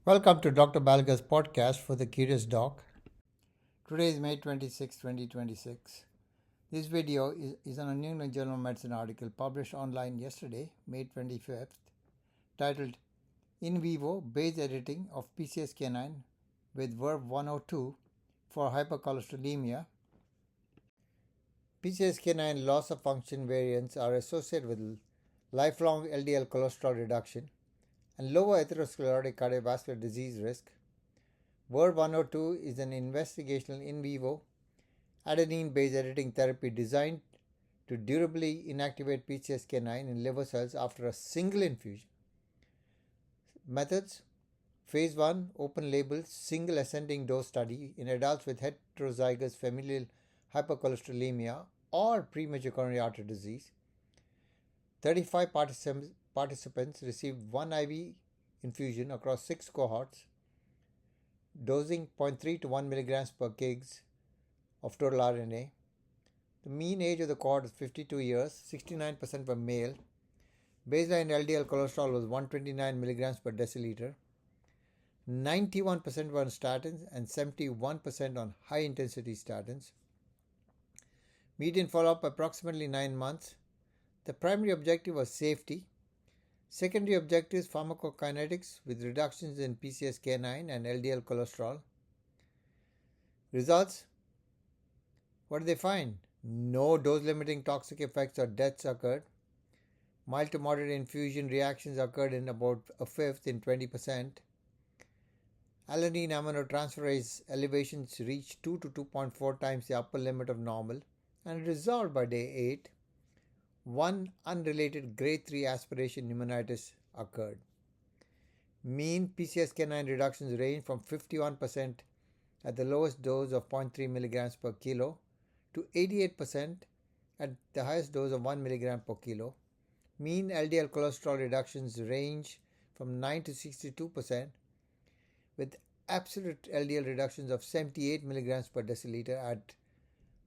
Welcome to Dr. Baliga's podcast for the Kurious Doc. Today is May 26, 2026. This video is on a New England Journal of Medicine article published online yesterday, May 25th, titled In Vivo Base Editing of PCSK9 with VERV-102 for Hypercholesterolemia. PCSK9 loss of function variants are associated with lifelong LDL cholesterol reduction and lower atherosclerotic cardiovascular disease risk. VERV-102 is an investigational in vivo adenine base editing therapy designed to durably inactivate PCSK9 in liver cells after a single infusion. Methods: Phase 1 open label single ascending dose study in adults with heterozygous familial hypercholesterolemia or premature coronary artery disease. 35 participants received 1 IV infusion across 6 cohorts, dosing 0.3 to 1 milligrams per kg of total RNA. The mean age of the cohort is 52 years, 69% were male. Baseline LDL cholesterol was 129 milligrams per deciliter. 91% were on statins and 71% on high-intensity statins. Median follow-up approximately 9 months. The primary objective was safety. Secondary objectives: pharmacokinetics with reductions in PCSK9 and LDL cholesterol. Results: what did they find? No dose-limiting toxic effects or deaths occurred. Mild to moderate infusion reactions occurred in about a fifth, in 20%. Alanine aminotransferase elevations reached 2 to 2.4 times the upper limit of normal and resolved by day 8. One unrelated grade 3 aspiration pneumonitis occurred. Mean PCSK9 reductions range from 51% at the lowest dose of 0.3 milligrams per kilo to 88% at the highest dose of 1 milligram per kilo. Mean LDL cholesterol reductions range from 9 to 62%, with absolute LDL reductions of 78 milligrams per deciliter at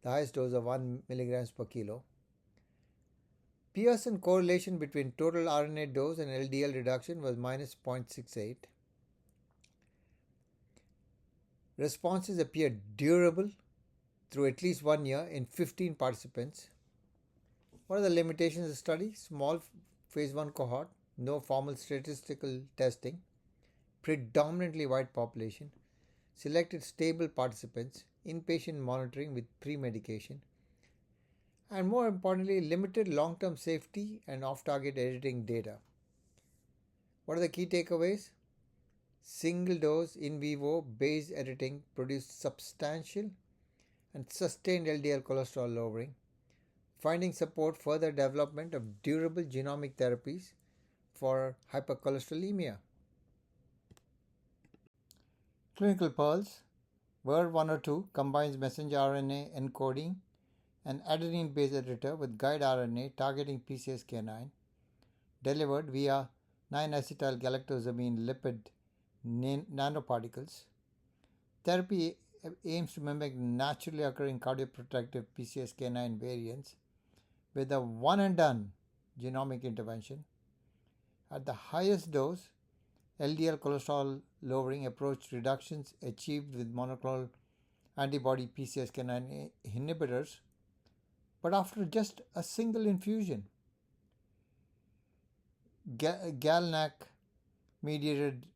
the highest dose of 1 milligrams per kilo. Pearson correlation between total RNA dose and LDL reduction was minus 0.68. Responses appeared durable through at least 1 year in 15 participants. What are the limitations of the study? Small phase 1 cohort, no formal statistical testing, predominantly white population, selected stable participants, inpatient monitoring with pre-medication, and more importantly, limited long-term safety and off-target editing data. What are the key takeaways? Single-dose in vivo base editing produced substantial and sustained LDL cholesterol lowering. Findings support further development of durable genomic therapies for hypercholesterolemia. Clinical pearls. VERV-102 combines messenger RNA encoding an adenine base editor with guide RNA targeting PCSK9, delivered via 9-acetyl-galactosamine lipid nanoparticles. Therapy aims to mimic naturally occurring cardioprotective PCSK9 variants with a one-and-done genomic intervention. At the highest dose, LDL cholesterol lowering approached reductions achieved with monoclonal antibody PCSK9 inhibitors, but after just a single infusion. GalNAc-mediated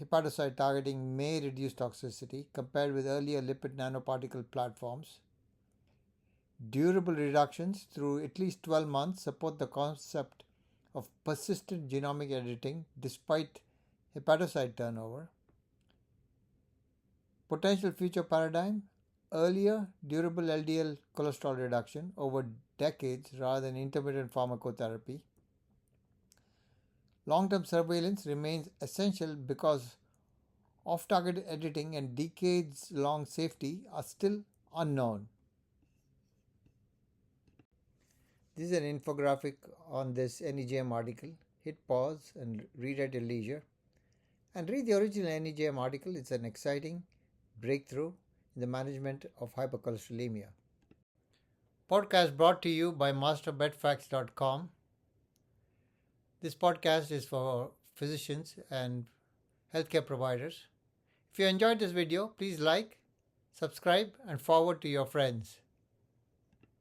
hepatocyte targeting may reduce toxicity compared with earlier lipid nanoparticle platforms. Durable reductions through at least 12 months support the concept of persistent genomic editing despite hepatocyte turnover. Potential future paradigm: earlier durable LDL cholesterol reduction over decades rather than intermittent pharmacotherapy. Long-term surveillance remains essential because off-target editing and decades-long safety are still unknown. This is an infographic on this NEJM article. Hit pause and read at your leisure. And read the original NEJM article. It's an exciting breakthrough in the management of hypercholesterolemia. Podcast brought to you by masterbedfacts.com. This podcast is for physicians and healthcare providers. If you enjoyed this video, please like, subscribe, and forward to your friends.